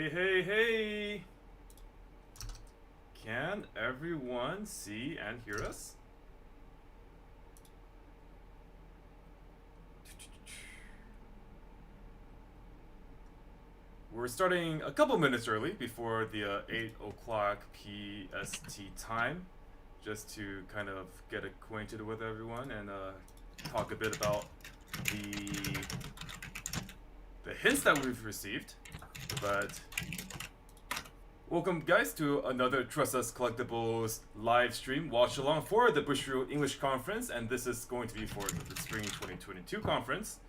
Hey, hey, hey! Can everyone see and hear us? We're starting a couple minutes early before the 8 o'clock PST time, just to kind of get acquainted with everyone and talk a bit about the hints that we've received. But welcome, guys, to another Trust Us Collectibles live stream Watchalong for the Bushiroad English Conference, and this is going to be for the Spring 2022 conference.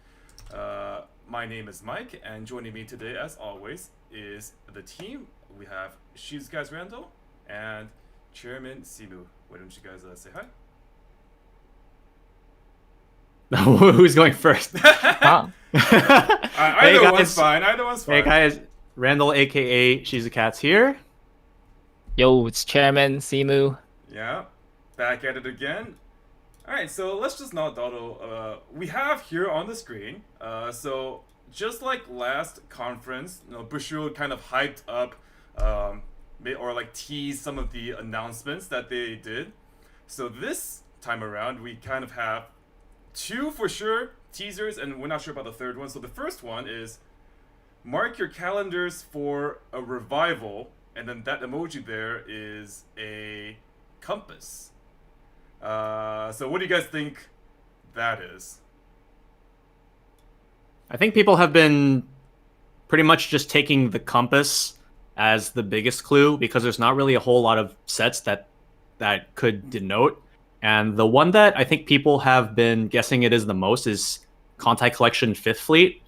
My name is Mike, and joining me today, as always, is the team. We have She's Guys Randall and Chairman Simu. Why don't you guys say hi? Who's going first? Huh? Either one's fine. Either one's fine. Hey guys, Randall, aka She's a Cat's here. Yo, it's Chairman Simu. Yeah, back at it again. Alright, so let's just not dawdle. We have here on the screen, so just like last conference, Bushiroad kind of hyped up, or like teased some of the announcements that they did. So this time around, we kind of have two for sure teasers, and we're not sure about the third one. So the first one is, mark your calendars for a revival, and then that emoji there is a compass. So what do you guys think that is? I think people have been pretty much just taking the compass as the biggest clue because there's not really a whole lot of sets that could denote. And the one that I think people have been guessing it is the most is Contai Collection 5th Fleet,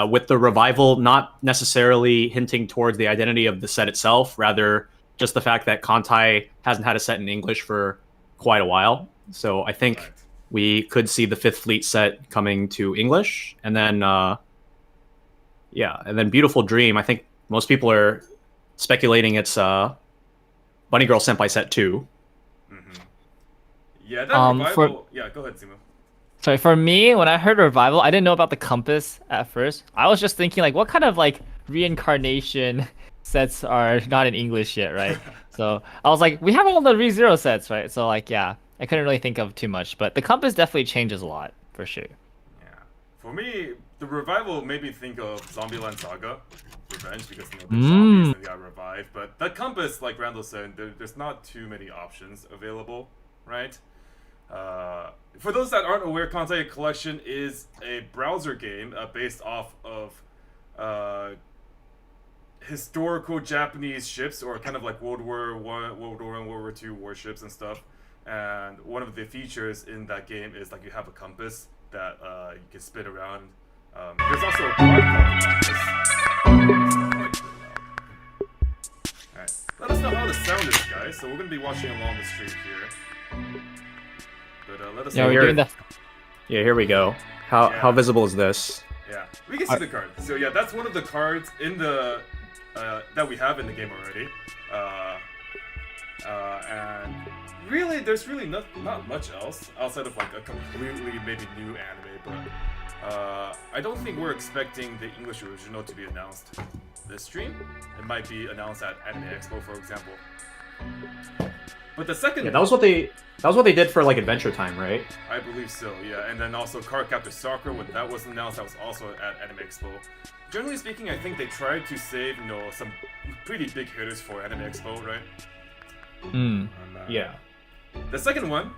with the revival not necessarily hinting towards the identity of the set itself, rather just the fact that Contai hasn't had a set in English for quite a while. So I think we could see the 5th Fleet set coming to English. And then, and then Beautiful Dream. I think most people are speculating it's Bunny Girl Senpai set 2. Yeah, that revival... Yeah, go ahead, Simu. Sorry, for me, when I heard revival, I didn't know about the compass at first. I was just thinking, like, what kind of, like, reincarnation sets are not in English yet, right? So I was like, we have all the ReZero sets, right? So, like, yeah, I couldn't really think of too much. But the compass definitely changes a lot, for sure. Yeah. For me, the revival made me think of Zombieland Saga Revenge, because, the zombies and got revived. But the compass, like Randall said, there's not too many options available, right? For those that aren't aware, Contai Collection is a browser game based off of historical Japanese ships, or kind of like World War I, World War II warships and stuff. And one of the features in that game is like you have a compass that you can spin around. There's also a card called compass. Alright, let us know how the sound is, guys. So we're going to be watching along the stream here. But let us know. We're doing the... Yeah, here we go. How visible is this? Yeah, we can see the card. So yeah, that's one of the cards in the that we have in the game already. And really, there's really not much else outside of like a completely maybe new anime. But I don't think we're expecting the English original to be announced this stream. It might be announced at Anime Expo, for example. But the second... Yeah, that was what they did for like Adventure Time, right? I believe so, yeah. And then also Cardcaptor Sakura, when that was announced, that was also at Anime Expo. Generally speaking, I think they tried to save, some pretty big hitters for Anime Expo, right? Yeah. The second one,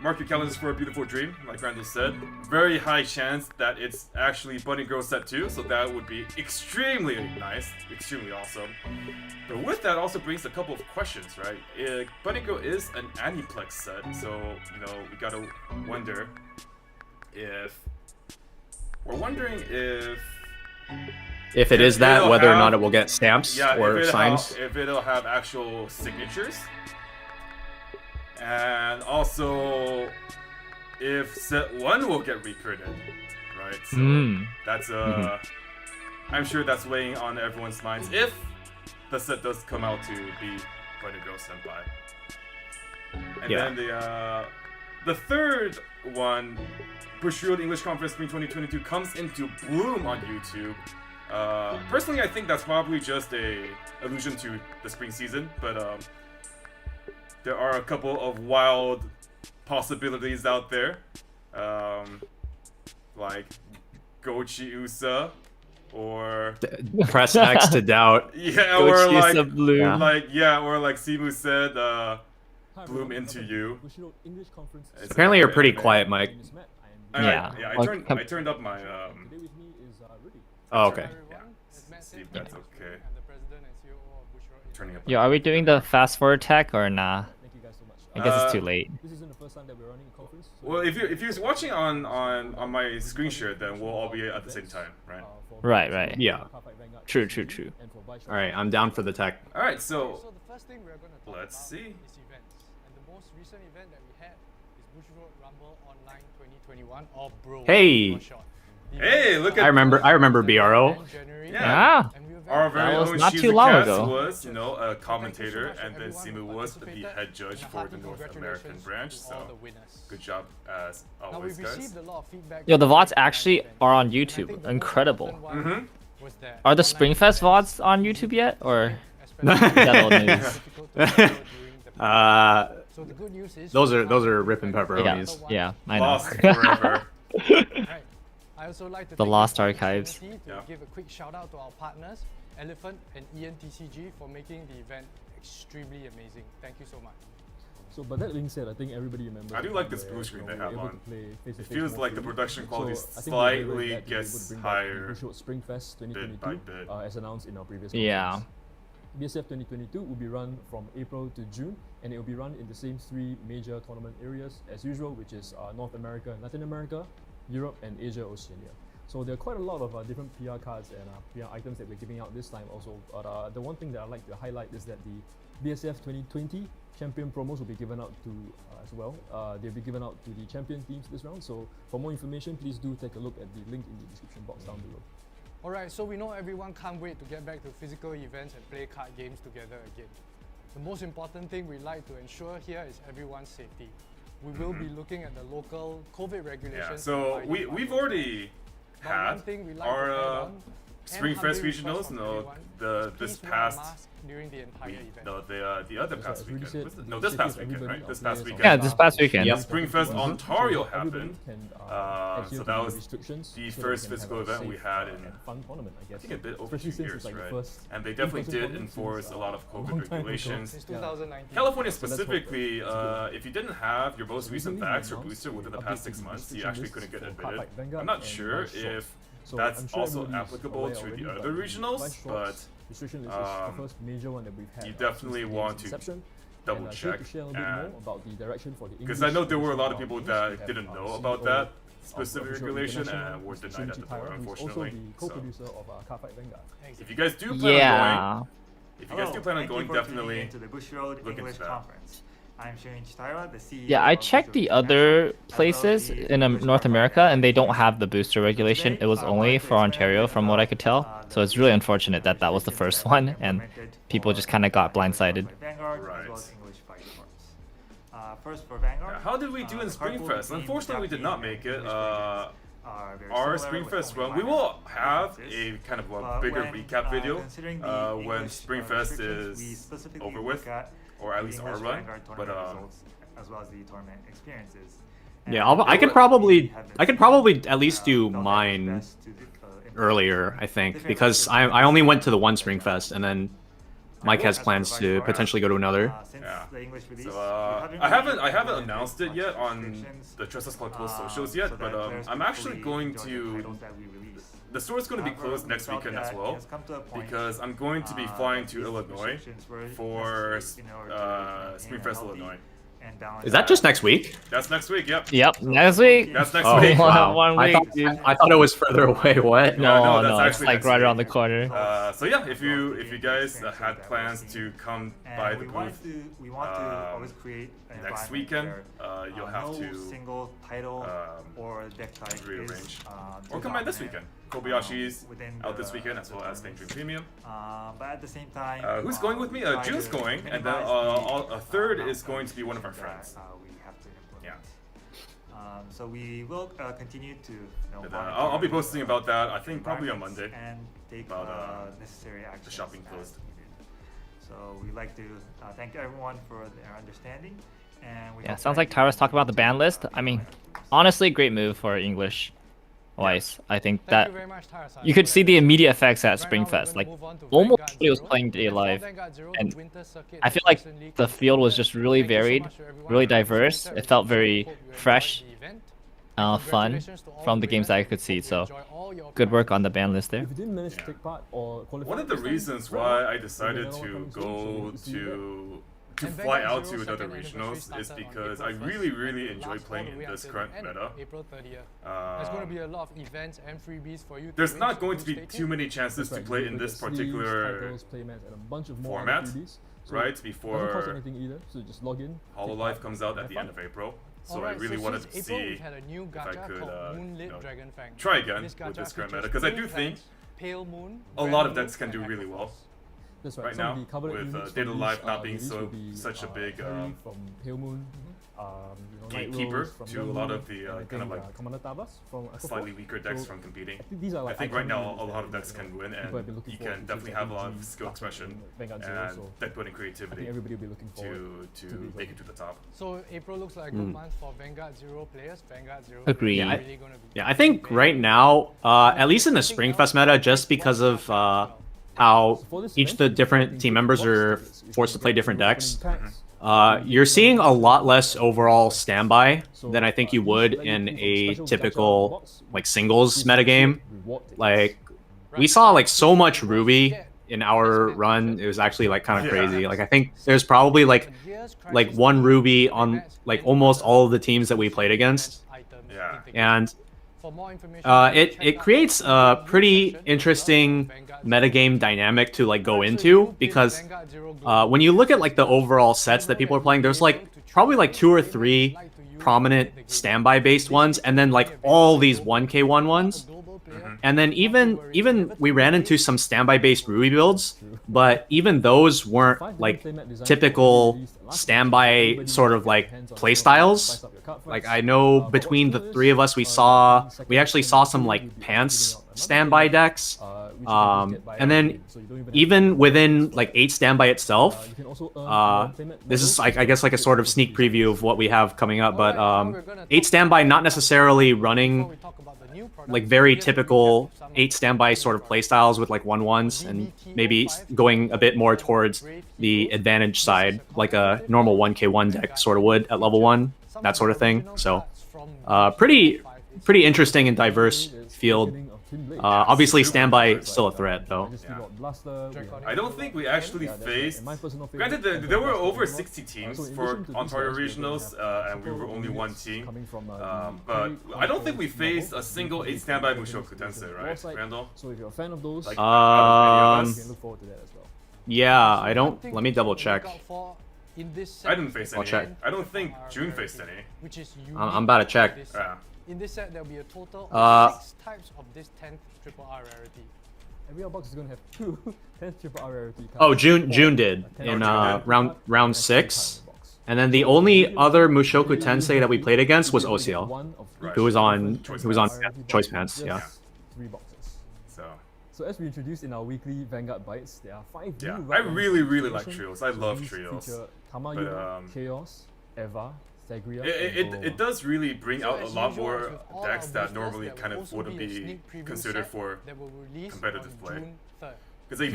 mark your calendars for a Beautiful Dream, like Randall said. Very high chance that it's actually Bunny Girl Set 2, so that would be extremely nice, extremely awesome. But with that also brings a couple of questions, right? Bunny Girl is an Aniplex set, so, we gotta wonder if... We're wondering if it is that, whether or not it will get stamps or signs. If it'll have actual signatures. And also, if set 1 will get reprinted, right? So that's I'm sure that's weighing on everyone's minds if the set does come out to be Bunny Girl Senpai. And then the third one, Bushiroad English Conference Spring 2022, comes into bloom on YouTube Personally, I think that's probably just a allusion to the spring season, but there are a couple of wild possibilities out there, like Gochi Usa, or Press X to doubt. yeah, or like Blue. Yeah. or like Simu said, bloom into you. Bushiroad English Conference It's Apparently, you're a- pretty anime. quiet, Mike. Yeah. I turned up my Today with me is Rudy. Oh, okay. yeah. See if that's okay. Turning up. Yo, are we doing the fast forward tech or nah? Thank you guys so much. I guess it's too late. This isn't the first time that we're running a conference. So Well, if you're watching on my screen share, then we'll all be at the same time, right? Right, right. Yeah. Vanguard, True, true, true. and for Bushiroad. All right, I'm down for the tech. All right, so So the first thing we're going to talk Let's about see. is events. And the most recent event that we had is Bushiroad Rumble Online 2021 or Bro. Hey. for short. The Hey, event look started I remember in BRO. January, Yeah. and we were our very very That was own not too Shizu long Cast ago. was, a So thank you so commentator, much to and then everyone Simu who was the participated, head judge and a for hearty the North American congratulations branch. to all So the winners. good job as Now always, we've guys. received a lot of feedback. Yo, the from VODs the actually event, are on and I YouTube. think the most Incredible. important one was that Are the online Springfest events VODs on YouTube yet? Or especially that old very news? difficult to follow during the Uh, So the good news is those we are found rip and the pepperonis. one. Yeah, I know. Lost forever. Right. I also like to The take lost this archives. opportunity to Yeah. give a quick shout out to our partners, Elephant and ENTCG, for making the event extremely amazing. Thank you so much. So, but that being said, I think everybody remembers. I do the like time this where, blue screen we they were have able on. to play face-to-face It feels more like the freely. production quality So, I think we're very, very slightly glad to be able gets to bring back higher the Bushiroad Springfest 2022, bit by bit. as announced in our previous Yeah. conference. BSF 2022 will be run from April to June, and it will be run in the same three major tournament areas as usual, which is North America and Latin America, Europe, and Asia Oceania. So there are quite a lot of different PR cards and PR items that we're giving out this time also. But the one thing that I'd like to highlight is that the BSF 2020 champion promos will be given out to as well. They'll be given out to the champion teams this round. So for more information, please do take a look at the link in the description box down below. Alright, so we know everyone can't wait to get back to physical events and play card games together again. The most important thing we like to ensure here is everyone's safety. We will be looking at the local COVID regulations. Yeah, so provided by we've the already But one had thing we like our to add on, and Springfest humbly request regionals. from No, everyone, this please wear a past mask during the entire week, event. no, the other So past as Rudy weekend. said, Was it- the No, this safety past of weekend, everybody, right? our This past players, weekend. Yeah, this past weekend. Yeah, Yep. Springfest Mhm. Ontario So everybody happened. can, So adhere to that the was restrictions the so that first we can have physical a event we safe, had in, and fun tournament, I I guess. think, a bit over Especially 2 since years, it's like right? the first And they definitely in-person did tournament enforce since, a lot of long COVID time ago. regulations. Since Yeah. 2019. California So let's hope specifically, that's good. if you didn't have your most recent Recently we vax or announced booster a within the update past to 6 the months, you restriction actually lists couldn't get for admitted. Cardfight Vanguard I'm not and sure Vice Shop. if So that's I'm sure also everybody is applicable aware to already, the but other regionals, Vice Shop's but restriction list is the first major one that we've had. you since definitely the game's want to inception. double And, here check. to share a little bit more about the direction for the Because I know there were a lot of English people edition that of didn't our know CEO about that of specific Bushiroad regulation International, and were Mr. denied at the Shinichi door, Taira, who's also unfortunately. the So, co-producer of Cardfight Vanguard. if you guys do plan on Yeah. going, if you guys do plan on going, definitely into the Bushiroad look English into that. Conference. I'm Shinichi Taira, the CEO. Yeah, I of checked Bushiroad the International, other as well as places the in English North Cardfight America, and they Vanguard. don't have the booster regulation. It was Today, I only wanted to for explain a Ontario, bit from what I could tell. about, So it's really unfortunate that that was the first restrictions that one, and implemented people for just kind of got English blindsided. Cardfight Vanguard, Right. as well as English Fight Sports. First for Vanguard. How did we do in the card pool Springfest? between Unfortunately, we did not Japanese make it. and English versions are very Our similar, with Springfest only run, we minor will have differences. a kind of a But bigger when, recap video considering the when English, Springfest restrictions, we is specifically over look with, at or at the least our English run. Vanguard But tournament results, as well as the tournament experiences. Yeah, And I could what probably we have been I could seeing, probably at least do felt that it's mine best to, implement earlier, I think, different because restrictions I only went to the for one the tournament. Springfest, and then Mike has As plans for to Vanguard, potentially go to another. Since Yeah. the English release, So we I haven't really announced it much yet on restrictions, the Trust Us Collectibles so socials yet, that but players I'm can actually fully going enjoy the to. titles that we release. The store's going to be However, closed we next felt weekend that as it well has come to a point, because I'm going to be flying to these Illinois restrictions were for necessary in order to maintain a Springfest healthy Illinois. and balanced Is that just next week? That's next week. Yep. Yep, next week. That's next Oh, week. wow. One I week, thought, dude. I thought it was further away. What? Yeah, No, no, that's no, it's actually like next right week. around the corner. So yeah, if you guys had plans to come by the booth we want to always create an next environment weekend, where, you'll have no to single title or deck type rearrange. is, or too come by this dominant, weekend. Kobayashi's within out this the- weekend as well as Fame tournaments. Dream Premium. But at the same time, Who's going with me? try June's to going, and then minimize the, a third is amount going of to be one of our restrictions friends. that, we have to implement. Yeah. So we will continue to But, monitor I'll be posting about that. I think probably on environments Monday. and take about, necessary actions. the shopping as closed. needed. So we'd like to thank everyone for their understanding. And we Yeah, hope sounds that like you Tara's talking continue about the to, ban list. I mean, honestly, great move for English wise. I think Thank that you very much, Tara-san, you for could see that the message. immediate effects at Right now, we're Springfest. gonna Like move on to almost Vanguard everybody was Zero. playing day Before live, Vanguard Zero, and the winter circuit I has feel like recently the field was concluded. just really Thank you so varied, much to everyone really who diverse. participated. It felt We very hope you enjoyed fresh, the event. fun Congratulations to all from the games that I winners. could We see. hope you So enjoy all your good work prizes. on the ban list there. If you didn't manage to Yeah. take part or qualify, One of the next time, reasons right why now, I decided Vanguard to comes in, go so see you there. to And fly Vanguard out to Zero's another second anniversary regionals is started on because I April really 1st really and enjoy lasts all playing the in way this until current the end, meta. April 30th. There's going to be Um, a lot of events and freebies for you to there's win, not so going do to be stay too tuned. many chances That's to right, play you in will this get sleeves, particular titles, playmats, and a bunch of more format, activities. So right doesn't cost before anything either. So just log in. take Hololive part, comes out at have the fun. end of April. So Alright, I really wanted since to April, see we've had a new if I gacha could called Moonlit Dragonfang. try again This with gacha this current features meta because I three do think clans, Pale Moon, a lot of Randall, decks can and do really Equiforce. well. That's right. right Some of now, the covered with, units Data from Live these, not being release so- will be, such a big, Harry from Pale Moon, Night gatekeeper Rose from to a Young lot Moon, of the, and I kind of think, like Commander Tabas from Equiforce. slightly weaker decks So, from competing. I think these are like I think right iconic now units a that lot of you decks know, can win, people have been and looking you forward can to definitely since have a lot MG of skill started expression in Vanguard Zero, and so deck building I think creativity everybody will be looking forward to these make it ones. to the top. So April looks like a good month for Vanguard Zero players. Vanguard Zero Agree. players Yeah, are really gonna be Yeah, I think right now, at least in the Springfest meta, just because of how For this each event, the I different think team the members box are tickets, if forced you to play get different zero decks. opening packs, You're seeing a lot less overall standby than I think you these would let you in pull from a special gacha typical box, like singles these metagame. reward tickets. Like we saw like so much Ruby in our run. It was actually like kind of Yeah. crazy. Like I think there's probably like one Ruby on like almost all of the teams that we played against. Yeah. And For more information, it creates a pretty interesting metagame dynamic to like go into because when you look at like the overall sets that people are playing, there's like probably like 2 or 3 prominent standby based ones, and then like all these 1k1 ones. And then even we ran into some standby based Ruby builds, but even those weren't like typical standby sort of like play styles. Like I know between the 3 of us we actually saw some like pants standby decks. And then even within like 8 standby itself, this is like I guess like a sort of sneak preview of what we have coming up, but 8 standby not necessarily running like very typical 8 standby sort of playstyles with like 1/1s and maybe going a bit more towards the advantage side, like a normal 1k1 deck sort of would at level 1, that sort of thing. So pretty interesting and diverse field. Obviously standby is still a threat though. I don't think we actually faced. Granted, there were over 60 teams for Ontario Regionals, and we were only one team. But I don't think we faced a single 8 standby Mushoku Tensei, right, Randall? So if you're a fan of those, Like, you out of any of can us? look forward to that as well. Yeah, I don't. Let me double check. I didn't face I'll any. check. I don't think June faced any. Which is I'm about to check. Yeah. In this set, there'll be a total of 6 types of this 10th triple R rarity. Every box is gonna have 2 10th triple R rarity cards. Oh, June did in round 6. And then the only other Mushoku Tensei that we played against was OCL, who was on Choice Pants. Yeah. 3 boxes. So as we introduced in our weekly Vanguard Bites, there are 5 yeah, new I right really round like configurations. trios. I love These trios. feature But, Tamayura, Chaos, Eva, Sagria, It does really bring So out a as lot usual, more with all decks our that boosters, normally there will kind of also wouldn't be a be sneak preview considered set for that will release competitive on play. June 3rd. Because if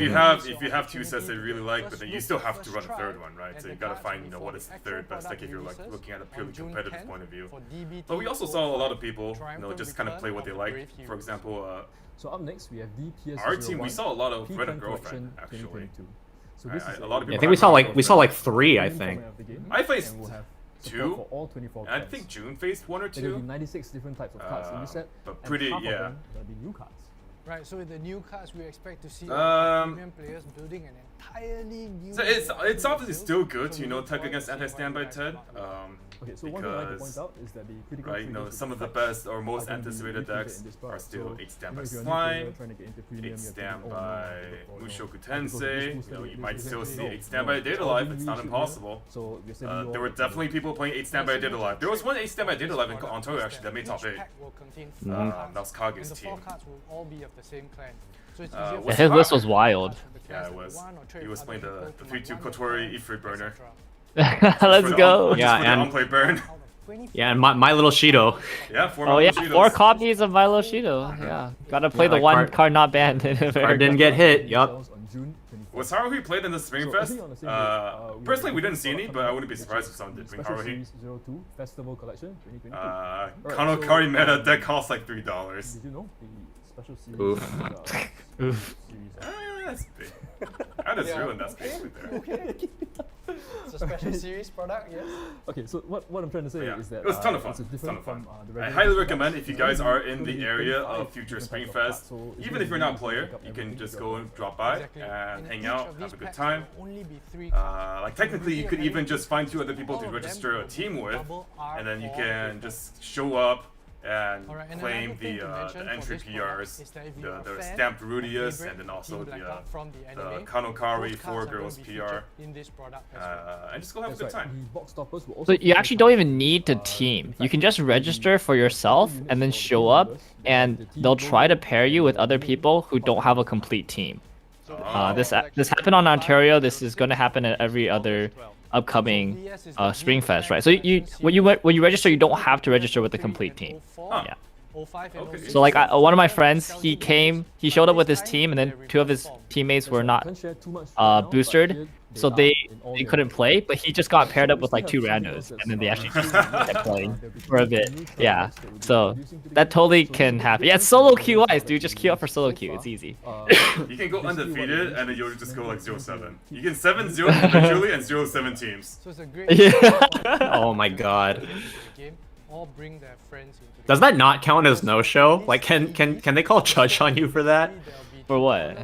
you have 2 sets that you really like, but then you still have to run a third one, right? So you gotta find what is the third best deck if you're like looking at a purely competitive point of view. But we also saw a lot of people, just kind of play what they like. For example, So up next we have DPS. our team, we saw a lot of Red and Girlfriend actually. So this is A lot of Yeah, I people think we have saw Red like 3. I think. I faced and we'll have 2. support for all 24 And I cards. think June faced 1 or There'll be 2. 96 different types of cards in this set. But and pretty, half of yeah. them, there'll be new cards. Right, so with the new cards, we expect to see premium players building an entirely new. So it's obviously build. still good, So you know, we tech look against forward to seeing anti-standby what Ted. you guys come up Okay, so one thing I'd like to point Because, out is that the critical right, you know, triggers some of the effects best or most are gonna be anticipated repeated decks in this are part. still So, 8 stand you know, by if you're a new Slime, player trying to get into premium, 8 you're thinking, stand oh, no, by you know, Mushoku I have to go to this Tensei. booster, You know, you this might booster. still see No, 8 stand by no, Data all Life. the It's new not shit impossible. here. So we're sending you There all were the- definitely people playing 8 stand by Data Life. There was one 8 stand by Data Life in Ontario actually that made top 8. That That was Kage's and the team. 4 cards will all be of the same clan. So it's Uh, easier was for His you list to was wild. catch the Yeah, clans it that was. you want or trade He was with playing other the people 3-2 from Kotori 1-1, Ifrit burner. etc. Let's For the go. just Yeah, for the and- on-play burn. Out of 24 Yeah, and my little Shido. Yeah, 4 Oh yeah, Cheetos. 4 copies of Milo Shido. Yeah, gotta play Yeah, the like one card- card not banned. In Card didn't get hit. Yup. on June 24th. Was Haruhi played in the Spring So, Fest? I think on the same day, Personally, we have didn't see any, product but I coming wouldn't be out, surprised which if someone did is bring Special Haruhi. Series 02 Festival Collection 2022. Alright, Kanokari so, meta deck costs like $3. Did you know the special series? Oof. Oof. That's big. That is ruined that space right there. It's a special series product, yes. Okay, so what I'm trying to say Yeah, is that it was a ton of fun. it's a Ton different of fun. from the I regular highly series recommend products. if you guys are in It's the gonna be area 25 of future different Spring types of cards, Fest. so it's Even gonna if you're be not a easy to player, pick up you can everything just you're go looking and for. drop by Exactly. and In hang each out, of these have a good packs, time. there will only be 3 cards. Like technically, you could even just find 2 other people All to of them register a will be team with, double R and then you or can paper. just show up and Alright, and claim another thing the to mention for entry this product PRs, is that if you're a the fan stamped of Rudius, favorite and then also Team the Blackout from the anime, Kanokari those 4 cards are girls gonna be PR. featured in this product as well. And just go have a That's good right. time. The box toppers will also So you feature actually don't even cards, need to in team. fact, You can just the register for yourself units and then for the show team up, members, and the team they'll try to logo, pair you with the other name, people who don't have a button. complete team. Oh. This happened on Ontario. This is going to happen at every other upcoming Spring Fest, right? So when you register, you don't have to register with the complete team. Huh. Yeah. Okay. So like one of my friends, he showed up with his team, and then 2 of his teammates were not Can't share too much right now, but boosted, here so are they in all they their couldn't games. play. But he just got paired up We with still like have 2 so many randos, assets, and then they actually there'll kept playing be for a new bit. products Yeah. that we'll be So introducing to the that game. totally So can the happen. Yeah, it's difference solo between queue the wise, products dude. Just that queue up we've for solo so queue. far, It's easy. You can go basically what it undefeated, is and then you'll is just many go like different 0-7. things You to can keep 7-0 individually and 0-7 teams. So it's a great Yeah. Oh my god. game. All bring their friends into the Does game. that not count as no show? Like can they call judge on you for that? For what?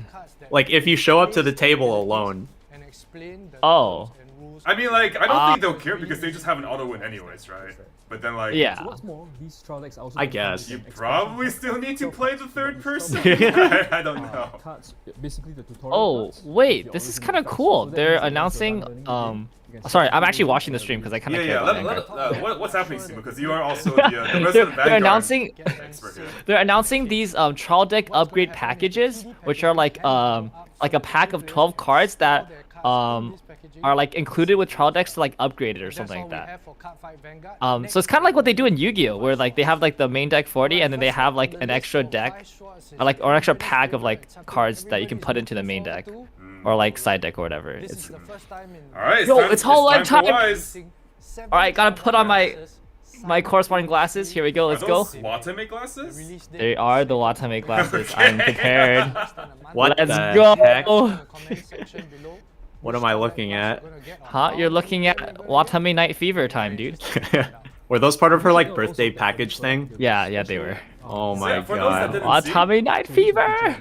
Like if you show up to the table alone. And explain the Oh. terms and rules. I mean, like, I don't think they'll care because they just have an auto win anyways, right? But then, like, Yeah. So what's more, these trial decks are also I gonna come guess. with you an expansion probably pack. still need to So play the cards third that person. install I don't know. cards, basically the tutorial Oh cards with wait, the this is original kind of effects. cool. So that They're means that once you're announcing done learning the game, you can Sorry, start I'm actually playing watching the whenever stream you because I want. kind of Yeah, care yeah. about Vanguard. What's happening, Simu? Because you are also the resident they're Vanguard announcing expert here. they're announcing these trial deck upgrade packages, which are like a pack of 12 cards that are like included with trial decks to like upgrade it or something like that. So it's kind of like what they do in Yu-Gi-Oh, where like they have like the main deck 40 and then they have like an extra deck or an extra pack of like cards that you can put into the main deck or like side deck or whatever. It's Alright, Yo, time, it's Hololive time for time! Wise. all right. Gotta put on my corresponding glasses. Here we go. Let's Are go. those Watame glasses? They are the Watame glasses. I'm prepared. What Let's the go. heck? What am I looking at? Huh? You're looking at Watame Night Fever time, dude. Were those part of her like birthday package thing? Yeah, they were. Oh So, my yeah, for those that god. didn't see, Watame Night Fever.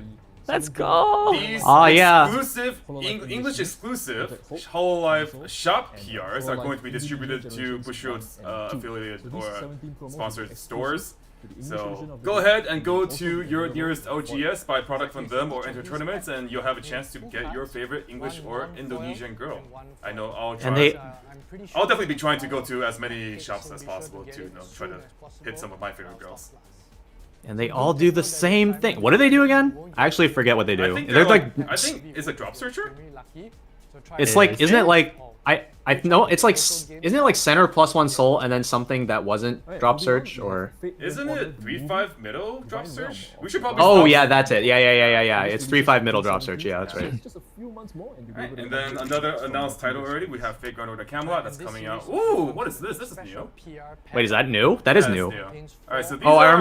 Let's go. these Oh, yeah. exclusive, English exclusive Hololive shop PRs are going to be distributed to Bushiroad's affiliated So these or 17 promos sponsored are stores. exclusive to the English version So of the go game. ahead and go Also to your available nearest for OGS, buy product from them or enter tournaments, and you'll have a chance to get your favorite English or Indonesian girl. I know I'll try. And they- I'll definitely be trying to go to as many shops as possible to try to hit some of my favorite girls. And they all do the same thing. What do they do again? I actually forget what they I do. think They're like I think it's a drop searcher. it's like isn't it like I know it's like isn't it like center +1 soul and then something that wasn't Alright, drop moving search on, we have or Fate Isn't Grand it Order, the movie, 3-5 middle drop Divine search? Realm. We should probably Oh stop. yeah, that's it. Yeah. Released It's in 3-5 middle drop 2017, search. Yeah, that's right. It's just a few months more and you'll be Alright, able and to then enjoy another some announced title previous already. We series. have Fate Grand Order Camelot that's coming out. Ooh, what is this? This is new. Wait, is that new? That is That new. Alright, so these Oh, I are-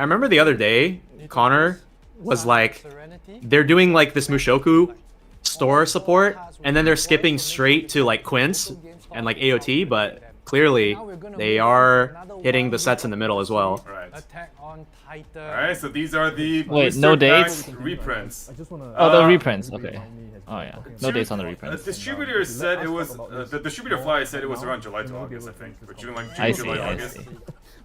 remember the other day, Connor was like, they're doing like this Mushoku store support, and then they're skipping straight to like Quince and like AOT, but clearly Now we're gonna they move on to are another hitting wild the sets in the middle as well. Alright. Attack on Titan. Alright, so these are the Wait, booster no pack dates? reprints. I just want to. Oh, the Uh, reprints. Okay. Oh yeah, no dates on the The reprints. distributor said it was the distributor flyer said it was around July to August, I think, or June, like June, I see, July, I August. see.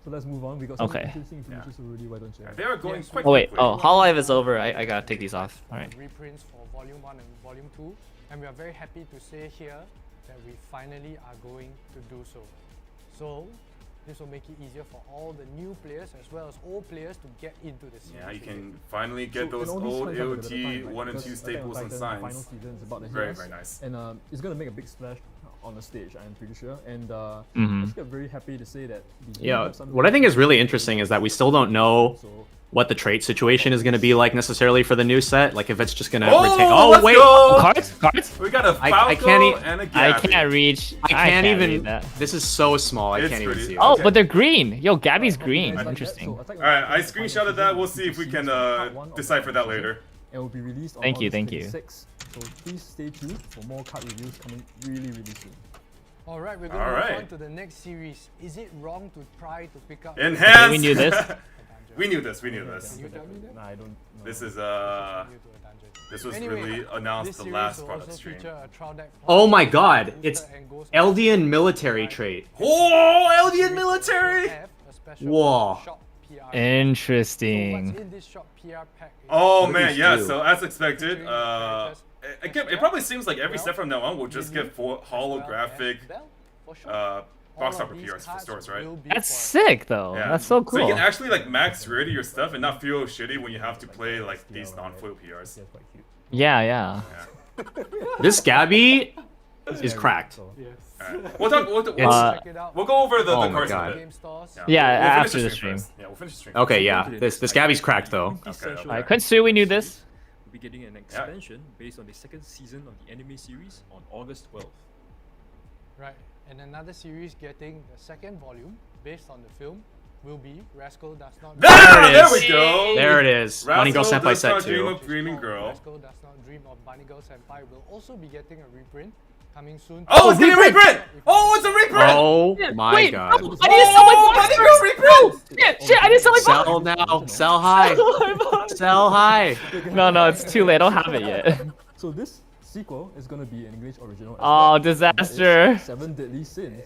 So let's move on. We got Okay. some interesting information already. Why don't you? They are going Yes, quite Oh wait, quickly. oh, Hololive is over. I gotta take these off. All right. Reprints for Volume 1 and Volume 2, and we are very happy to say here that we finally are going to do so. So, this will make it easier for all the new players as well as old players to get into the series. Yeah, you again. can finally get those and all these old times are at the AOT time, 1 and 2 because staples Attack and on Titan, the final signs. season is about to hit Very, us, very nice. And it's gonna make a big splash on the stage. I'm pretty sure. And Mhm. I just get very happy to say that. we do Yeah, have some what I think is really interesting is that we still don't know So, what the trait situation is going to be like necessarily for the new set. Like if it's just going to Oh, retain. Oh let's wait, go! Cards? We got a I Falco can't and a I Gabby. can't reach. I can't read even. that. This is so small. I It's can't even pretty- see. Oh, Okay. but they're green. Yo, Gabby's you green. guys like that? Interesting. So Attack on Alright, Titan, I the final screenshotted season that. We'll is see if we season can part one of the decipher that final season, later. and will be released on Thank you, August thank you. 26th. So please stay tuned for more card reviews coming really soon. Alright, we're going to move Alright. on to the next series. Is it wrong to try to pick up Enhance! we knew this. a dungeon? we knew this, we knew this. You tell me that? Nah, I don't. No. This is New to a dungeon. this was Anyway, really announced this the series last will product also stream. feature a trial deck Oh my booster God, it's and ghost Eldian master military right. trait. Oh, Eldian We military! have a special Whoa. shop PR. So Interesting. what's in this shop PR pack is Oh What do man, these yeah. do? So as expected, characters it probably seems like every step from now on we'll just Minion, get full as well holographic as Bell, for sure. box All topper of these PRs for cards stores, right? will be That's for- sick though. Yeah. That's so So you cool. can actually like max rarity your stuff and not feel shitty when you have to play like these non-foil PRs. Yeah, it's quite cute. Yeah. This Gabby is cracked. So, Alright. We'll talk. It's- Check it out. We'll go over the Oh my cards in a God. bit. Game stores. Yeah, We'll finish after the stream. first. Yeah, we'll finish the stream. Okay, yeah. This Gabby's cracked though. Okay. Alright, Quincy, we knew this. We'll be getting an expansion based on the second season of the anime series on August 12th. Right. And another series getting the second volume based on the film will be Rascal Does Not Ah, it there is. we go. There it is. Bunny Girl Rascal Senpai does set not dream 2. of Dreaming Girl. Rascal Does Not Dream of Bunny Girl Senpai will also be getting a reprint coming soon. Oh, it's getting a reprint! Oh, it's a reprint! Oh my Wait, God. I need to sell my Oh, Bunny Girl reprint! Shit, I need to sell my Sell now. Sell high. box. Sell high. No, it's too late. I don't have it yet. so this sequel is gonna be an English original. as Oh, well. And that is disaster. 7 Deadly Sins.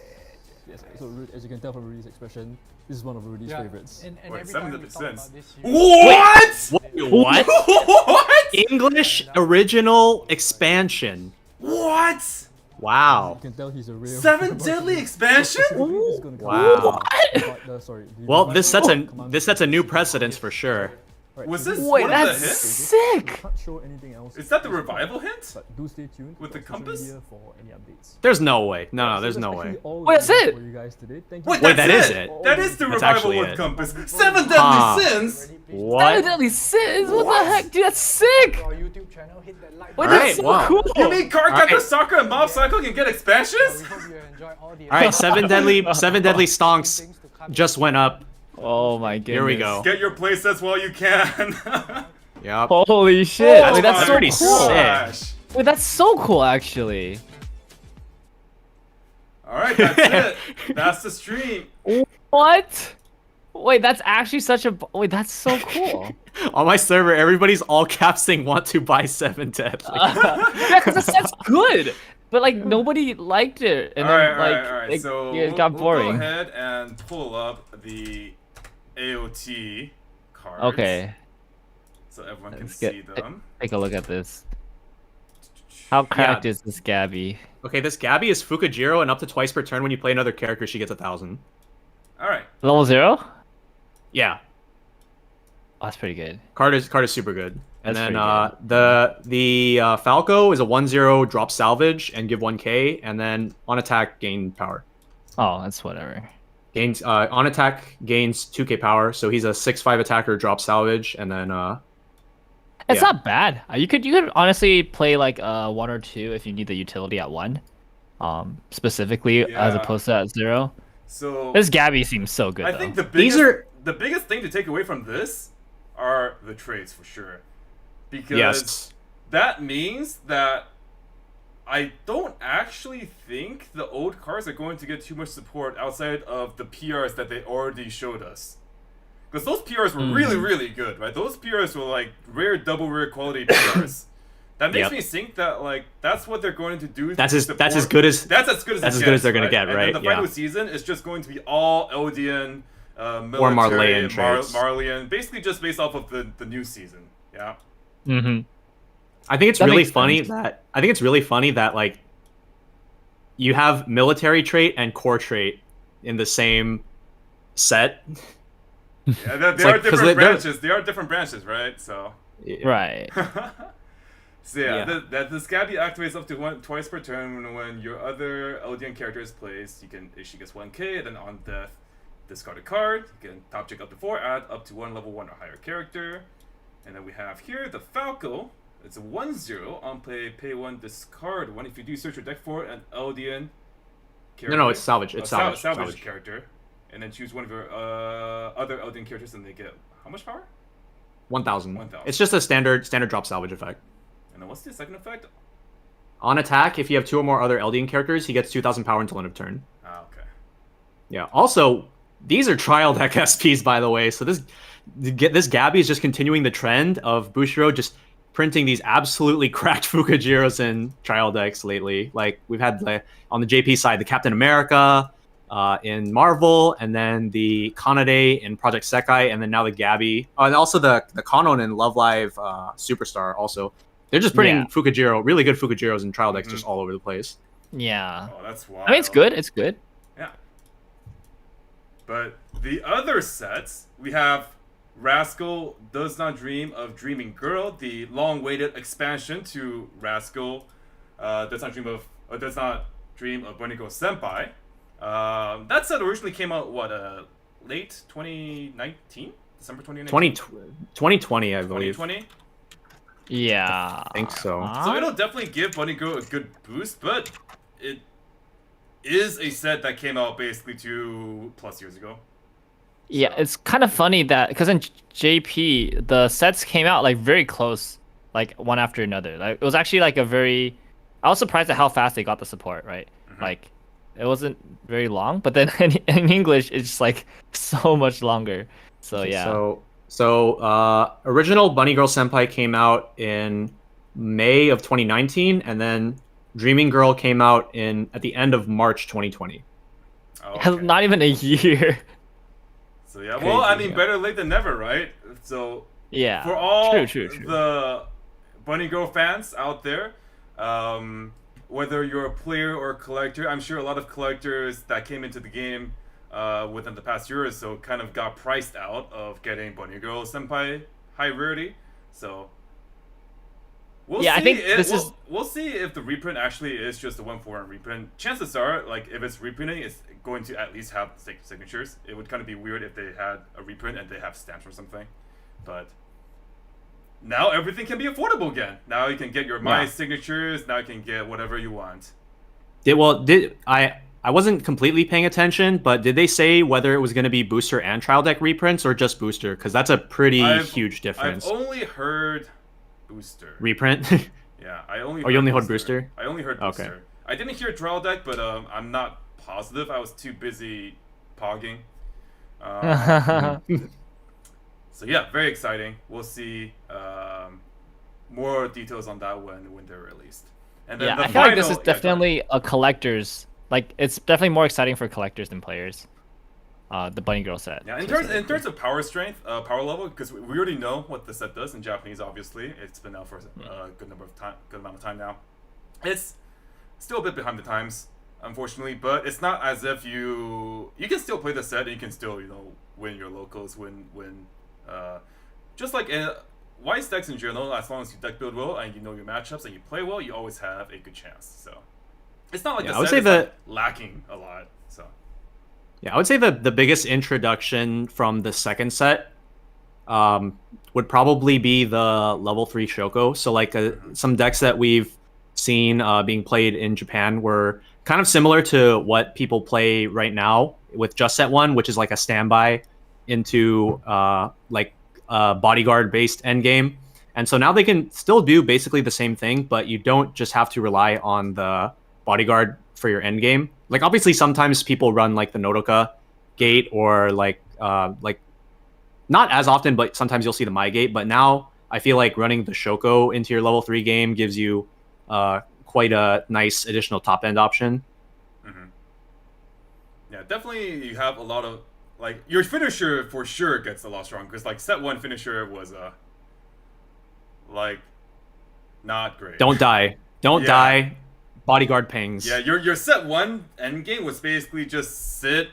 Yes. So as you can tell from Rudy's expression, this is one of Rudy's Yeah, favorites. And Wait, every 7 time Deadly we talk Sins. about this series, What? What? What? English original expansion. What? Wow. You can tell he's a real. 7 Deadly expansion? Specifically, this is gonna come Wow. out, but, sorry. the Well, this sets revival a commands- new precedence for sure. Right, Was so this Wait, one of the that's hints? sick. We can't show anything else. Is that the this revival month, hint? But do stay tuned With to the our social compass? media for any updates. There's no way. No, So there's that's no actually way. all Wait, that's we have it? For you guys today. Thank you. Wait, Wait, that's that is it. That is the That's revival actually with it. compass. 7 Deadly Huh. Sins? What? Deadly Sins? What the heck? Dude, that's sick. our YouTube channel, hit that like Wait, button. that's so wow. cool. You mean Cardcaptor Alright. Soccer and Mob Psycho can get expansions? We hope you enjoy all the All right, seven deadly stonks things to come. just went up. Oh my goodness. Here we go. Get your playsets while you can. Yep. Holy shit. Oh Wait, that's my so pretty cool. sick. gosh. Wait, that's so cool actually. Alright, that's it. That's the stream. What? Wait, that's actually such a. Wait, that's so cool. On my server, everybody's all caps saying want to buy 7 deadly. Yeah, because the set's good. But like nobody liked it, and Alright, then like alright. it, So it got we'll boring. go ahead and pull up the AOT cards. Okay, So everyone can Let's see get- them. take a look at this. How cracked is this Gabby? Okay, this Gabby is Fukujiro, and up to twice per turn when you play another character, she gets 1,000. Alright. Level 0? Yeah, Oh, that's pretty good. card is super good. And That's then the Falco is a 1/0 drop salvage and give 1k, and then on attack gain power. Oh, that's whatever. Gains on attack gains 2k power, so he's a 6/5 attacker drop salvage, and then It's Yeah. not bad. You could honestly play like 1 or 2 if you need the utility at 1, specifically as Yeah. opposed to at 0. So This Gabby seems so good. I though. think the These biggest, are- the biggest thing to take away from this are the trades for sure. Because yes, that means that I don't actually think the old cards are going to get too much support outside of the PRs that they already showed us. Because those PRs were really, really good, right? Those PRs were like rare, double rare quality PRs. That makes me think that like that's what they're going to do. That's as good as they're gonna get, right? And then the final season is just going to be all Eldian, military, or Marleyan traits. Marleyan, basically just based off of the new season. Yeah. Mm-hmm. I think it's really funny that like you have military trait and core trait in the same set. Yeah, they are different branches. They are different branches, right? So. Right. So yeah, the Scabby activates up to twice per turn when your other Eldian character is placed. She gets 1k, then on death, discard a card. You can top check up to 4, add up to 1 level 1 or higher character. And then we have here the Falco. It's a 1/0 on play, pay 1, discard 1. If you do search your deck for an Eldian character. No, it's salvage. It's salvage character. And then choose one of your other Eldian characters, and they get how much power? 1,000. 1,000. It's just a standard drop salvage effect. And then what's the second effect? On attack, if you have 2 or more other Eldian characters, he gets 2,000 power until end of turn. Ah, okay. Yeah. Also, these are trial deck SPs, by the way. So this Gabby is just continuing the trend of Bushiroad just printing these absolutely cracked Fukajiros in trial decks lately. Like we've had on the JP side, the Captain America in Marvel, and then the Kanade in Project Sekai, and then now the Gabby, and also the Kanon in Love Live Superstar. Also, they're just printing Fukajiro, really good Fukajiros in trial decks, just all over the place. Yeah. Oh, that's wild. I mean, it's good. It's good. Yeah. But the other sets, we have Rascal Does Not Dream of Dreaming Girl, the long-awaited expansion to Rascal Does Not Dream of Bunny Girl Senpai. That set originally came out, late 2019? December 2019? 2020, I believe. 2020? Yeah. I think so. So it'll definitely give Bunny Girl a good boost, but it is a set that came out basically 2+ years ago. Yeah, it's kind of funny that because in JP the sets came out like very close, like one after another. Like it was actually like I was surprised at how fast they got the support. Right, like it wasn't very long, but then in English it's just like so much longer. So yeah. So original Bunny Girl Senpai came out in May of 2019, and then Dreaming Girl came out at the end of March 2020. Okay. Not even a year. So yeah, well, I mean, better late than never, right? So yeah, for all true. the Bunny Girl fans out there, whether you're a player or a collector, I'm sure a lot of collectors that came into the game within the past year or so kind of got priced out of getting Bunny Girl Senpai high rarity. So we'll see. I think we'll see if the reprint actually is just a 1-for-1 reprint. Chances are, like if it's reprinting, it's going to at least have signatures. It would kind of be weird if they had a reprint and they have stamps or something. But now everything can be affordable again. Now you can get your My signatures. Now you can get whatever you want. I wasn't completely paying attention, but did they say whether it was going to be booster and trial deck reprints or just booster? Because that's a pretty huge difference. I've only heard booster. Reprint? Yeah, I only. Oh, you only heard booster? I only heard booster. Okay. I didn't hear trial deck, but I'm not positive. I was too busy pogging. So yeah, very exciting. We'll see more details on that when they're released. And then I feel like this is definitely a collector's. Like it's definitely more exciting for collectors than players. The Bunny Girl set. Yeah, in terms of power strength, power level, because we already know what the set does in Japanese. Obviously, it's been out for a good amount of time now. It's still a bit behind the times, unfortunately, but it's not as if you can still play the set and you can still win your locals, just like in Wise decks in general. As long as you deck build well and you know your matchups and you play well, you always have a good chance. So it's not like the set is lacking a lot. So. Yeah, I would say the biggest introduction from the second set would probably be the level 3 Shoko. So like some decks that we've seen being played in Japan were kind of similar to what people play right now with Just Set 1, which is like a standby into like a bodyguard based endgame. And so now they can still do basically the same thing, but you don't just have to rely on the bodyguard for your end game. Like obviously sometimes people run like the Nodoka gate or like not as often, but sometimes you'll see the Mai gate. But now I feel like running the Shoko into your level 3 game gives you quite a nice additional top end option. Yeah, definitely you have a lot of, like, your finisher for sure gets a lot stronger, because, like, set 1 finisher was, like, not great. Don't die. Don't Yeah. die. Bodyguard pings. Yeah, your set 1 endgame was basically just sit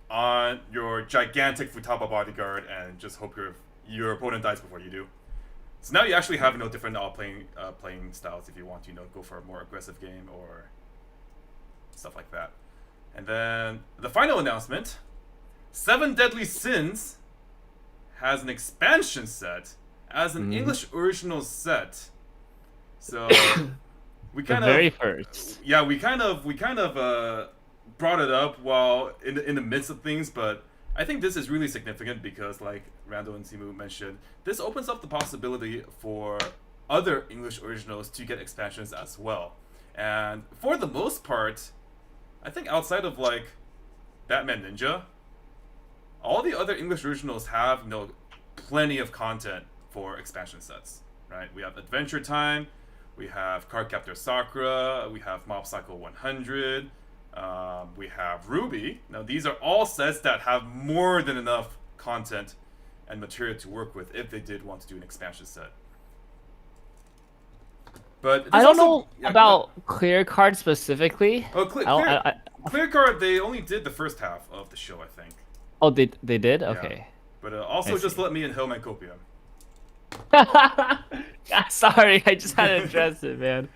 on your gigantic Futaba bodyguard and just hope your opponent dies before you do. So now you actually have different playing styles if you want to go for a more aggressive game or stuff like that. And then the final announcement: 7 Deadly Sins has an expansion set as an English original set. So we kind of very first. Yeah, we kind of brought it up while in the midst of things, but I think this is really significant because, like Randall and Simu mentioned, this opens up the possibility for other English originals to get expansions as well. And for the most part, I think outside of like Batman Ninja, all the other English originals have plenty of content for expansion sets, right? We have Adventure Time, we have Cardcaptor Sakura, we have Mob Psycho 100, we have Ruby. Now these are all sets that have more than enough content and material to work with if they did want to do an expansion set. But I don't know about Clear Card specifically. Oh, Clear Card, they only did the first half of the show, I think. Oh, they did? Okay. But also just let me in Hellman Copium. Sorry, I just had to address it, man.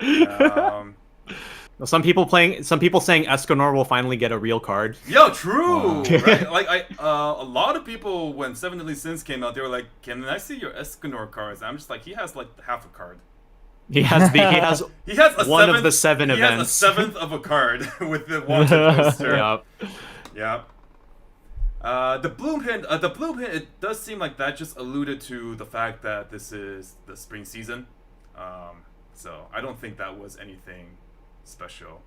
Some people saying Escanor will finally get a real card. Yo, true. Right? Like a lot of people when 7 Deadly Sins came out, they were like, "Can I see your Escanor cards?" I'm just like, he has like half a card. He has one of the 7 events. He has a 7th of a card with the wanted poster. Yep. Yeah. The bloom hint, it does seem like that just alluded to the fact that this is the spring season. So I don't think that was anything special.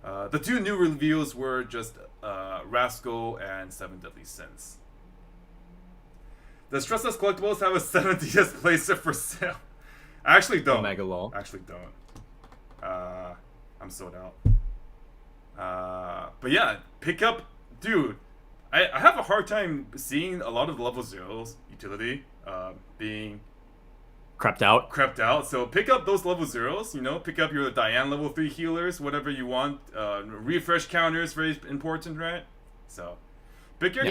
The 2 new reveals were just Rascal and 7 Deadly Sins. Does Trustless Collectibles have a 70th placer for sale? I actually don't. Omega lol. Actually don't. I'm sold out. But yeah, pick up, dude. I have a hard time seeing a lot of the level 0's utility being crept out. So pick up those level 0's. Pick up your Diane level 3 healers, whatever you want. Refresh counters, very important, right? So pick up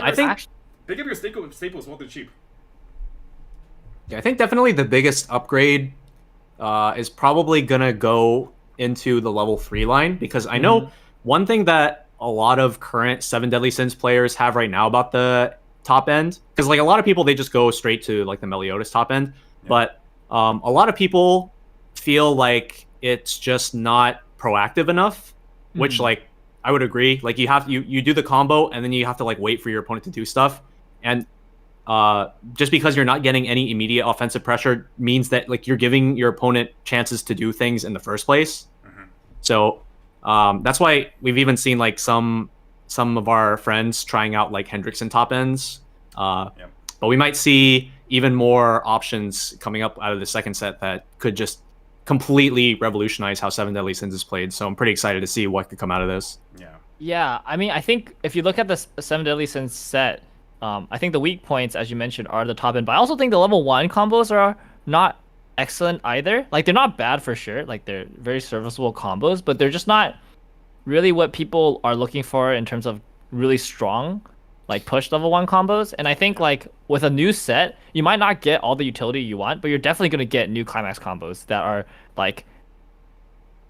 your staples while they're cheap. Yeah, I think definitely the biggest upgrade is probably gonna go into the level 3 line, because I know one thing that a lot of current 7 Deadly Sins players have right now about the top end, because like a lot of people, they just go straight to like the Meliodas top end, but a lot of people feel like it's just not proactive enough, which like I would agree. Like you do the combo and then you have to like wait for your opponent to do stuff, and just because you're not getting any immediate offensive pressure means that like you're giving your opponent chances to do things in the first place. So that's why we've even seen like some of our friends trying out like Hendrickson top ends. But we might see even more options coming up out of the second set that could just completely revolutionize how 7 Deadly Sins is played. So I'm pretty excited to see what could come out of this. Yeah, I mean, I think if you look at the 7 Deadly Sins set, I think the weak points, as you mentioned, are the top end. But I also think the level 1 combos are not excellent either. Like, they're not bad for sure. Like, they're very serviceable combos, but they're just not really what people are looking for in terms of really strong, like, push level 1 combos. And I think, like, with a new set, you might not get all the utility you want, but you're definitely going to get new climax combos that are, like,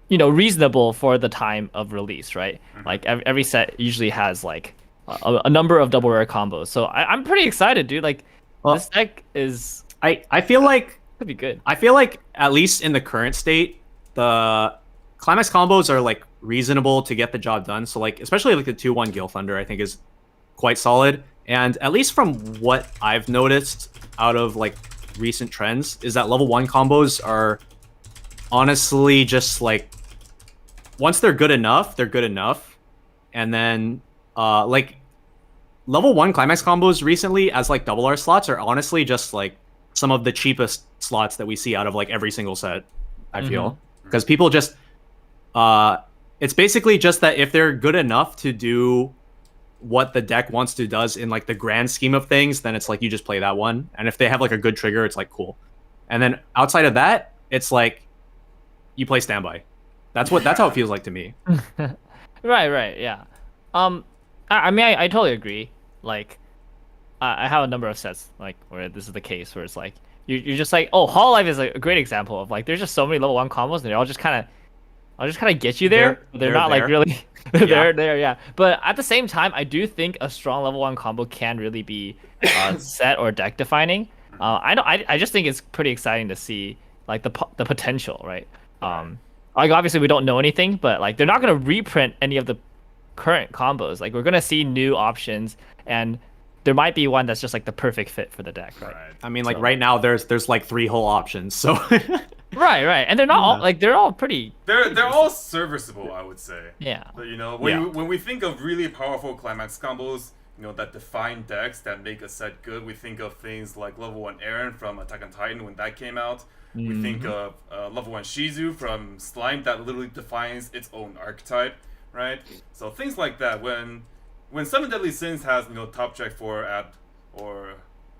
reasonable for the time of release, right? Like, every set usually has, like, a number of double rare combos. So I'm pretty excited, dude. Like, this deck is... I feel like... Could be good. I feel like, at least in the current state, the climax combos are, like, reasonable to get the job done. So, like, especially, like, the 2-1 Gale Thunder, I think, is quite solid. And at least from what I've noticed out of, like, recent trends is that level 1 combos are honestly just like, once they're good enough, they're good enough. And then like level 1 climax combos recently as like double R slots are honestly just like some of the cheapest slots that we see out of like every single set, I feel. Because people just it's basically just that if they're good enough to do what the deck wants to does in like the grand scheme of things, then it's like you just play that one. And if they have like a good trigger, it's like cool. And then outside of that, it's like you play standby. That's how it feels like to me. Right, yeah. I mean, I totally agree. Like, I have a number of sets like where this is the case, where it's like you're just like, oh, Hololive is a great example of like there's just so many level 1 combos and they're all just kind of get you there. They're not like really there, yeah. But at the same time, I do think a strong level 1 combo can really be set or deck defining. I just think it's pretty exciting to see like the potential, right? Like obviously we don't know anything, but like they're not gonna reprint any of the current combos. Like we're gonna see new options, and there might be one that's just like the perfect fit for the deck, right? I mean, like right now there's like 3 whole options, so right, and they're not all like they're all pretty. They're all serviceable, I would say. Yeah. But you know, when we think of really powerful climax combos, you know, that define decks that make a set good, we think of things like level 1 Aaron from Attack on Titan when that came out. We think of level 1 Shizu from Slime that literally defines its own archetype, right? So things like that. When 7 Deadly Sins has, you know, top check 4 at or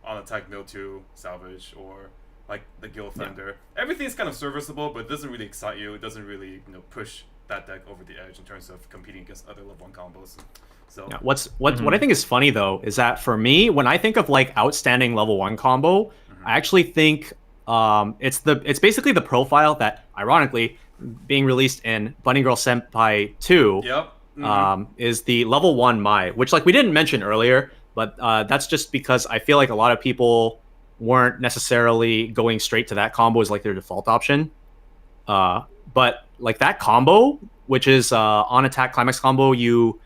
on attack mill 2 salvage, or like the Guild Thunder, everything's kind of serviceable, but it doesn't really excite you. It doesn't really, you know, push that deck over the edge in terms of competing against other level 1 combos. So what I think is funny though is that for me, when I think of like outstanding level 1 combo, I actually think it's basically the profile that, ironically, being released in Bunny Girl Senpai 2 is the level 1 Mai, which like we didn't mention earlier, but that's just because I feel like a lot of people weren't necessarily going straight to that combo as like their default option. But like that combo, which is on attack climax combo, you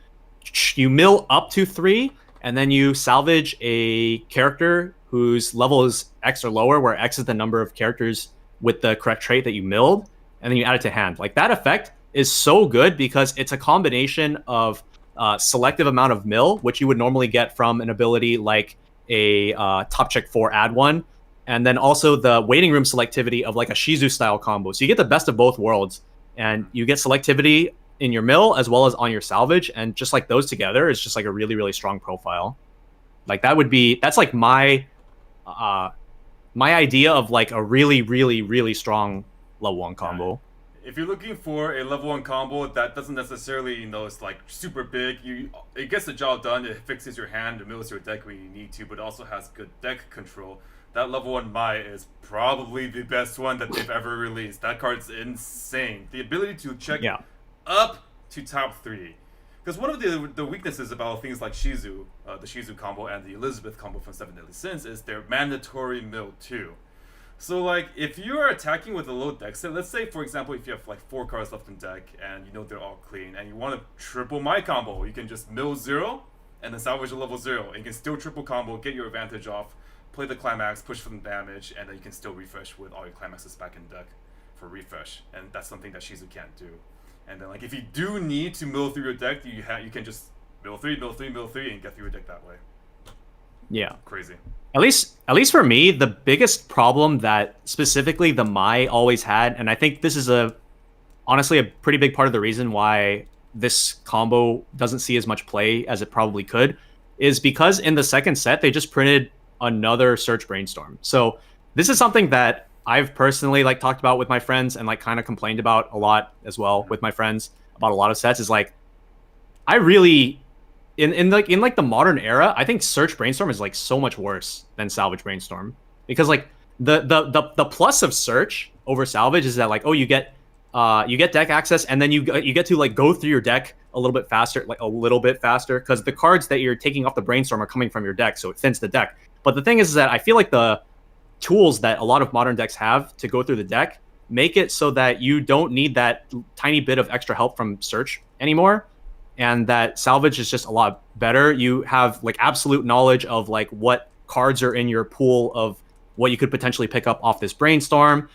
mill up to 3 and then you salvage a character whose level is X or lower, where X is the number of characters with the correct trait that you milled, and then you add it to hand. Like that effect is so good because it's a combination of selective amount of mill, which you would normally get from an ability like a top check 4 add 1, and then also the waiting room selectivity of like a Shizu style combo. So you get the best of both worlds, and you get selectivity in your mill as well as on your salvage, and just like those together is just like a really, really strong profile. Like that's like my idea of like a really, really, really strong level 1 combo. If you're looking for a level 1 combo that doesn't necessarily, you know, it's like super big, it gets the job done, it fixes your hand, it mills your deck when you need to, but also has good deck control, that level 1 Mai is probably the best one that they've ever released. That card's insane. The ability to check up to top 3. Because one of the weaknesses about things like Shizu, the Shizu combo and the Elizabeth combo from 7 Deadly Sins, is they're mandatory mill 2. So like, if you are attacking with a low deck set, let's say for example if you have like 4 cards left in deck and you know they're all clean and you want to triple my combo, you can just mill 0 and then salvage a level 0, and you can still triple combo, get your advantage off, play the climax, push for the damage, and then you can still refresh with all your climaxes back in deck for refresh, and that's something that Shizu can't do. And then like if you do need to mill through your deck, you can just mill 3, and get through your deck that way. Yeah. Crazy. At least for me, the biggest problem that specifically the Mai always had, and I think this is honestly a pretty big part of the reason why this combo doesn't see as much play as it probably could, is because in the second set they just printed another Search Brainstorm. So this is something that I've personally like talked about with my friends and like kind of complained about a lot as well with my friends about a lot of sets, is like I really in the modern era, I think Search Brainstorm is like so much worse than Salvage Brainstorm, because like the plus of Search over Salvage is that like, oh, you get deck access, and then you get to like go through your deck a little bit faster, because the cards that you're taking off the Brainstorm are coming from your deck, so it thins the deck. But the thing is that I feel like the tools that a lot of modern decks have to go through the deck make it so that you don't need that tiny bit of extra help from Search anymore, and that Salvage is just a lot better. You have like absolute knowledge of like what cards are in your pool of what you could potentially pick up off this brainstorm.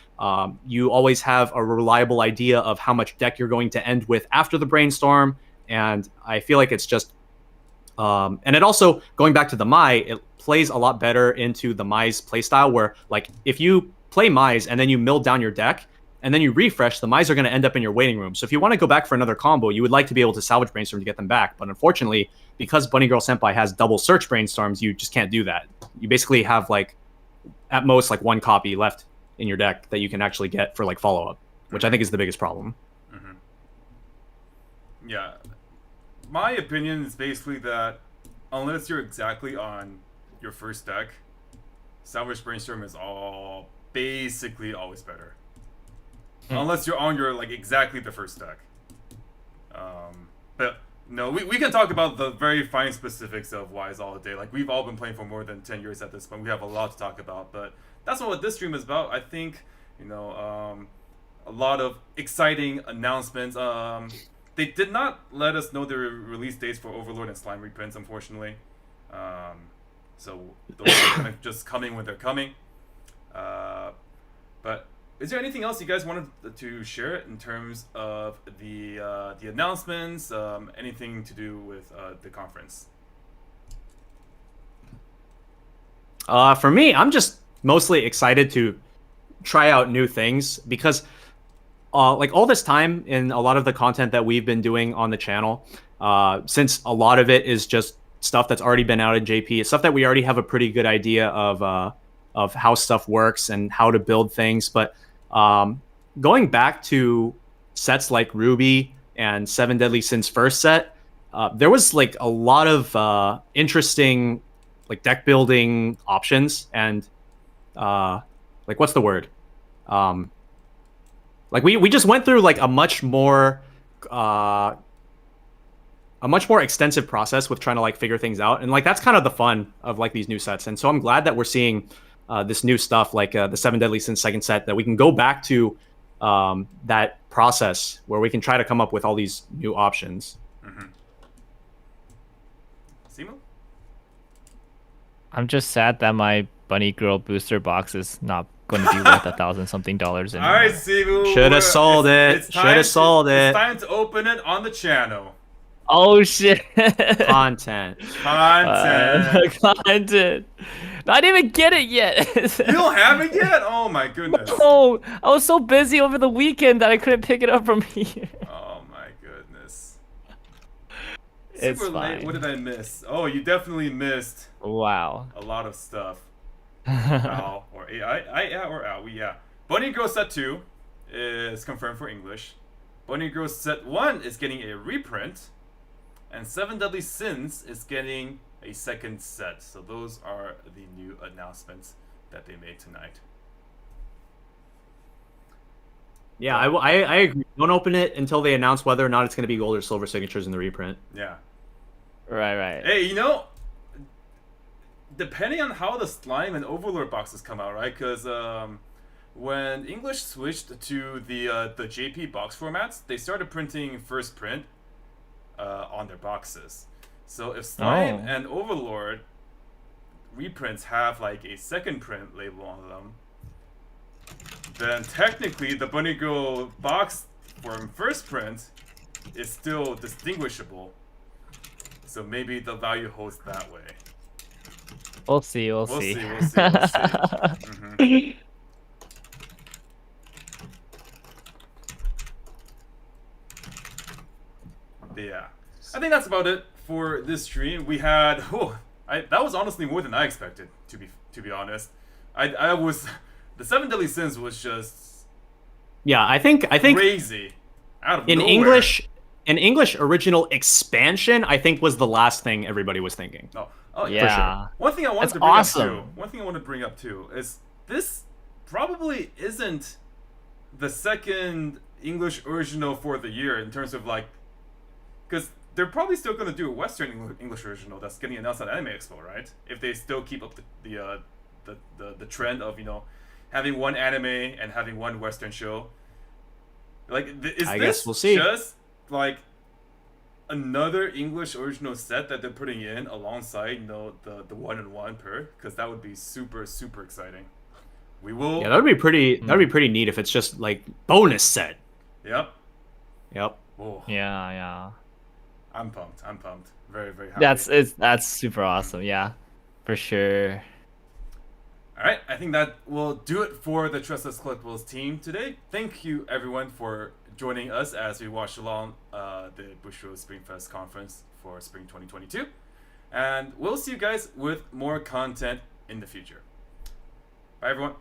You always have a reliable idea of how much deck you're going to end with after the brainstorm. And I feel like it's just, and it also, going back to the Mai, it plays a lot better into the Mai's playstyle, where like if you play Mai's and then you mill down your deck and then you refresh, the Mai's are going to end up in your waiting room. So if you want to go back for another combo, you would like to be able to salvage brainstorm to get them back. But unfortunately, because Bunny Girl Senpai has double search brainstorms, you just can't do that. You basically have like at most like one copy left in your deck that you can actually get for like follow-up, which I think is the biggest problem. Yeah. My opinion is basically that unless you're exactly on your first deck, salvage brainstorm is basically always better. Unless you're on your like exactly the first deck. But no, we can talk about the very fine specifics of Wise all day. Like we've all been playing for more than 10 years at this point. We have a lot to talk about, but that's not what this stream is about. I think, you know, a lot of exciting announcements. They did not let us know the release dates for Overlord and Slime reprints, unfortunately. So those are kind of just coming when they're coming. But is there anything else you guys wanted to share in terms of the announcements? Anything to do with the conference? For me, I'm just mostly excited to try out new things because like all this time in a lot of the content that we've been doing on the channel, since a lot of it is just stuff that's already been out in JP, it's stuff that we already have a pretty good idea of how stuff works and how to build things. But going back to sets like Ruby and Seven Deadly Sins first set, there was like a lot of interesting like deck building options and like what's the word? Like we just went through like a much more extensive process with trying to like figure things out, and like that's kind of the fun of like these new sets. And so I'm glad that we're seeing this new stuff like the Seven Deadly Sins second set, that we can go back to that process where we can try to come up with all these new options. Simu? I'm just sad that my Bunny Girl booster box is not going to be worth $1,000-something anymore. All right, Simu. Should have sold it. Should have sold it. It's time to open it on the channel. Oh shit! Content. Content. Content. No, I didn't even get it yet. You don't have it yet? Oh my goodness. No, I was so busy over the weekend that I couldn't pick it up from here. Oh my goodness. It's Super late. fine. What did I miss? Oh, you definitely missed Wow. a lot of stuff. Ow, or yeah. Bunny Girl Set 2 is confirmed for English. Bunny Girl Set 1 is getting a reprint. And Seven Deadly Sins is getting a second set. So those are the new announcements that they made tonight. Yeah, I agree. Don't open it until they announce whether or not it's going to be gold or silver signatures in the reprint. Yeah. Right. Hey, you know, depending on how the Slime and Overlord boxes come out, right? Because when English switched to the JP box formats, they started printing first print on their boxes. So if Slime and Overlord reprints have like a second print label on them, then technically the Bunny Girl box from first print is still distinguishable. So maybe the value holds that way. We'll see. We'll see. Mhm. Yeah, I think that's about it for this stream. We had that was honestly more than I expected. To be honest, I was the Seven Deadly Sins was just I think crazy out of in nowhere. English original expansion, I think was the last thing everybody was thinking. Oh Yeah. One thing I wanted That's to bring awesome. up too. One thing I want to bring up too is this probably isn't the second English original for the year in terms of like, because they're probably still going to do a Western English original that's getting announced at Anime Expo, right? If they still keep up the trend of, you know, having one anime and having one Western show. Like, I guess we'll see. Just like another English original set that they're putting in alongside, you know, the 1-on-1 per? Because that would be super, super exciting. we will. Yeah, that would be pretty. That would be pretty neat if it's just like bonus set. Yep. Yep. Whoa. Yeah. I'm pumped. I'm pumped. Very, very happy. That's super awesome. Yeah, for sure. All right, I think that will do it for the Trustless Collectibles team today. Thank you, everyone, for joining us as we watch along the Bushiroad Spring Fest conference for Spring 2022. And we'll see you guys with more content in the future. Bye, everyone.